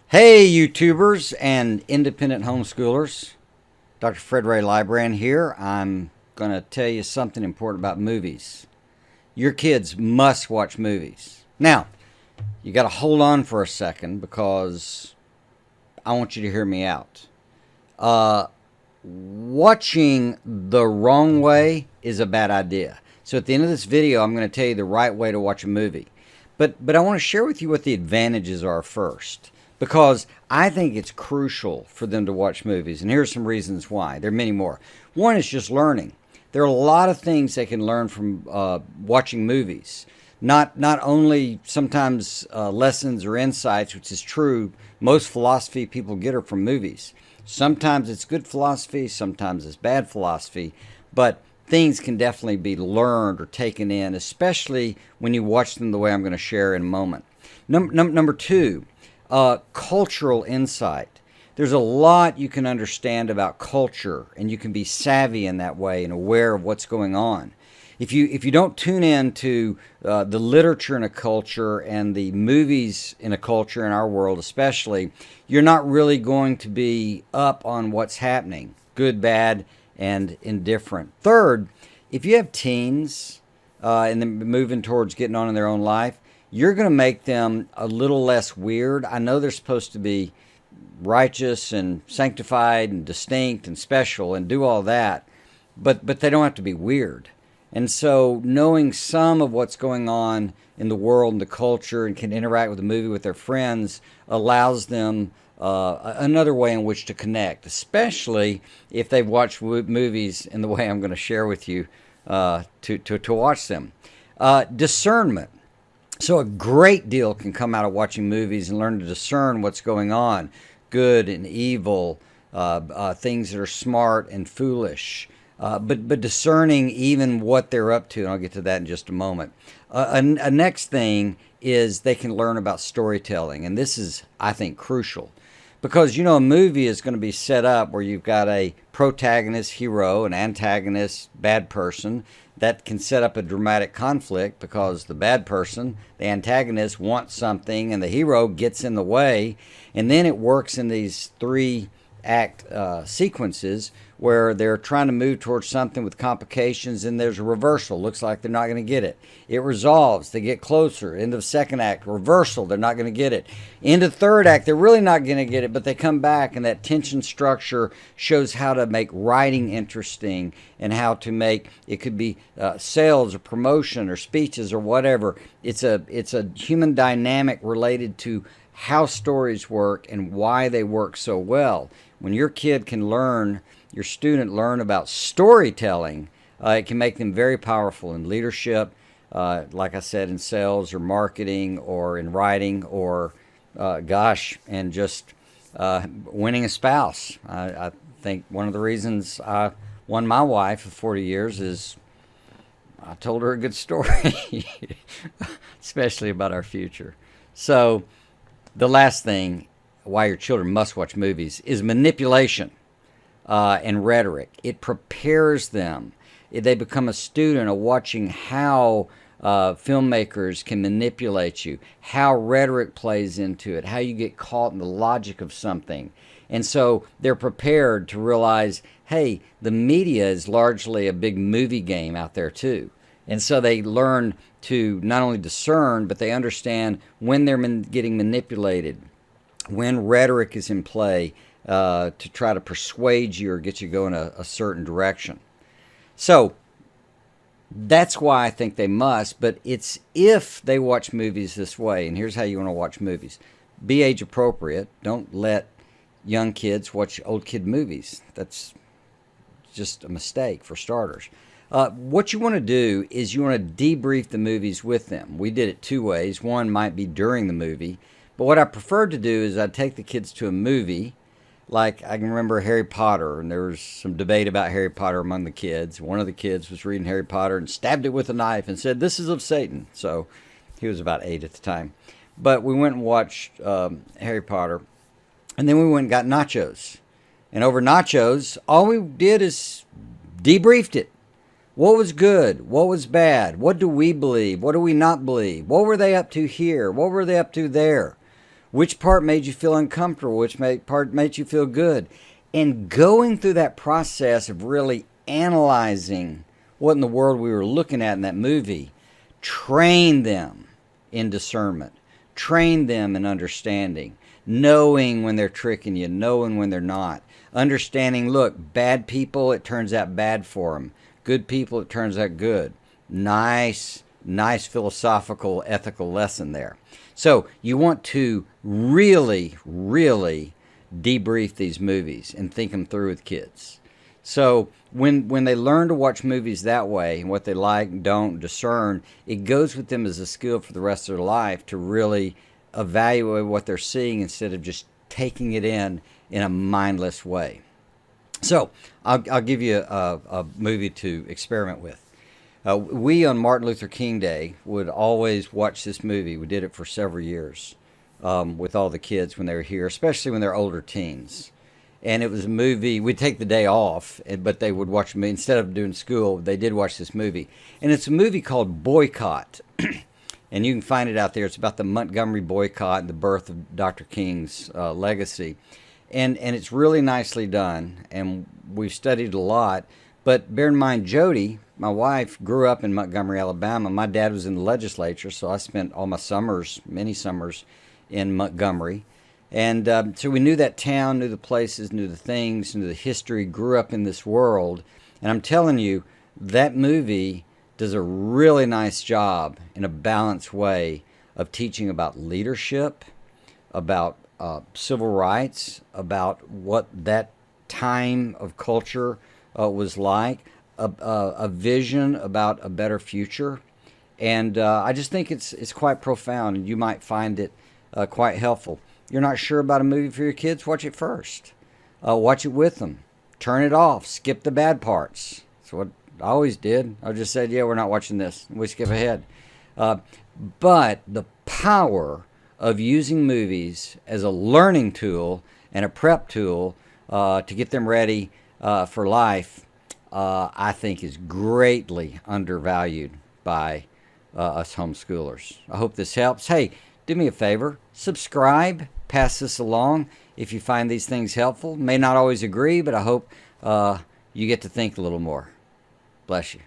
Hey, YouTubers and independent homeschoolers. Dr. Fred Ray Librand here. I'm going to tell you something important about movies. Your kids must watch movies. Now, you got to hold on for a second because I want you to hear me out. Watching the wrong way is a bad idea. So at the end of this video, I'm going to tell you the right way to watch a movie. But I want to share with you what the advantages are first, because I think it's crucial for them to watch movies. And here's some reasons why. There are many more. One is just learning. There are a lot of things they can learn from watching movies. Not only sometimes lessons or insights, which is true. Most philosophy people get are from movies. Sometimes it's good philosophy, sometimes it's bad philosophy, but things can definitely be learned or taken in, especially when you watch them the way I'm going to share in a moment. Number two, cultural insight. There's a lot you can understand about culture, and you can be savvy in that way and aware of what's going on. If you don't tune in to the literature in a culture and the movies in a culture, in our world especially, you're not really going to be up on what's happening, good, bad, and indifferent. Third, if you have teens and then moving towards getting on in their own life, you're going to make them a little less weird. I know they're supposed to be righteous and sanctified and distinct and special and do all that, but they don't have to be weird. And so knowing some of what's going on in the world and the culture and can interact with the movie with their friends allows them another way in which to connect, especially if they've watched movies in the way I'm going to share with you to watch them. Discernment. So a great deal can come out of watching movies and learn to discern what's going on, good and evil, things that are smart and foolish. But discerning even what they're up to, and I'll get to that in just a moment. A next thing is they can learn about storytelling, and this is, I think, crucial. Because, a movie is going to be set up where you've got a protagonist, hero, an antagonist, bad person, that can set up a dramatic conflict because the bad person, the antagonist, wants something and the hero gets in the way. And then it works in these three-act sequences where they're trying to move towards something with complications, and there's a reversal. Looks like they're not going to get it. It resolves. They get closer. End of second act, reversal. They're not going to get it. End of third act, they're really not going to get it, but they come back, and that tension structure shows how to make writing interesting and how to make it could be sales or promotion or speeches or whatever. It's a human dynamic related to how stories work and why they work so well. When your kid can learn, your student learn about storytelling, it can make them very powerful in leadership, like I said, in sales or marketing or in writing or, and just winning a spouse. I think one of the reasons I won my wife of 40 years is I told her a good story, especially about our future. So the last thing why your children must watch movies is manipulation. And rhetoric. It prepares them. They become a student of watching how filmmakers can manipulate you, how rhetoric plays into it, how you get caught in the logic of something. And so they're prepared to realize, hey, the media is largely a big movie game out there too. And so they learn to not only discern, but they understand when they're getting manipulated, when rhetoric is in play, to try to persuade you or get you going a certain direction. So that's why I think they must, but it's if they watch movies this way, and here's how you want to watch movies. Be age appropriate. Don't let young kids watch old kid movies. That's just a mistake for starters. What you want to do is you want to debrief the movies with them. We did it two ways. One might be during the movie, but what I preferred to do is I'd take the kids to a movie. Like, I can remember Harry Potter, and there was some debate about Harry Potter among the kids. One of the kids was reading Harry Potter and stabbed it with a knife and said, "This is of Satan." So he was about 8 at the time. But we went and watched Harry Potter, and then we went and got nachos. And over nachos, all we did is debriefed it. What was good? What was bad? What do we believe? What do we not believe? What were they up to here? What were they up to there? Which part made you feel uncomfortable? Which part made you feel good? And going through that process of really analyzing what in the world we were looking at in that movie, train them in discernment, train them in understanding, knowing when they're tricking you, knowing when they're not, understanding, look, bad people, it turns out bad for them. Good people, it turns out good. Nice philosophical, ethical lesson there. So you want to really, really debrief these movies and think them through with kids. So when they learn to watch movies that way, and what they like, don't, discern, it goes with them as a skill for the rest of their life to really evaluate what they're seeing instead of just taking it in a mindless way. So I'll give you a movie to experiment with. We on Martin Luther King Day would always watch this movie. We did it for several years with all the kids when they were here, especially when they're older teens. And it was a movie, we'd take the day off, but they would watch me. Instead of doing school, they did watch this movie. And it's a movie called Boycott. And you can find it out there. It's about the Montgomery boycott and the birth of Dr. King's legacy. And it's really nicely done, and we've studied a lot. But bear in mind, Jody, my wife, grew up in Montgomery, Alabama. My dad was in the legislature, so I spent all my summers, many summers, in Montgomery. And so we knew that town, knew the places, knew the things, knew the history, grew up in this world. And I'm telling you, that movie does a really nice job in a balanced way of teaching about leadership, about civil rights, about what that time of culture was like, a vision about a better future. And I just think it's quite profound, and you might find it quite helpful. You're not sure about a movie for your kids? Watch it first. Watch it with them. Turn it off. Skip the bad parts. That's what I always did. I just said, yeah, we're not watching this. We skip ahead. But the power of using movies as a learning tool and a prep tool to get them ready for life, I think is greatly undervalued by us homeschoolers. I hope this helps. Hey, do me a favor. Subscribe. Pass this along if you find these things helpful. May not always agree, but I hope you get to think a little more. Bless you.